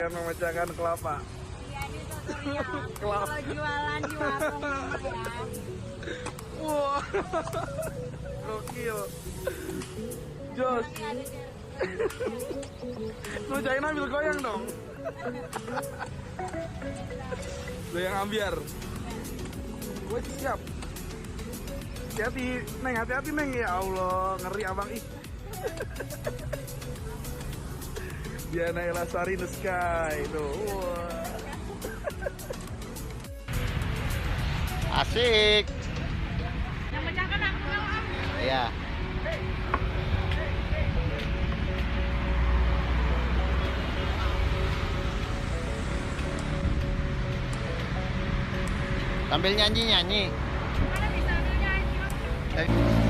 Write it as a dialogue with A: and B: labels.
A: Yang memecahkan kelapa.
B: Iya, ini tutorial.
A: Kelapa.
B: Kalau jualan di warung mama ya.
A: Wah, gokil. Jos,
B: Ini ada di
A: lu jangan ambil goyang dong. Goyang ambiar. Gue siap. Hati-hati, Neng, hati-hati Neng. Ya Allah, ngeri abang ih. Diana Elasari in the sky tuh. Wah.
C: Asik.
B: yang pecahkan aku mau ambil.
C: Iya. Sambil nyanyi-nyanyi.
B: Mana bisa nyanyi?
C: Eh.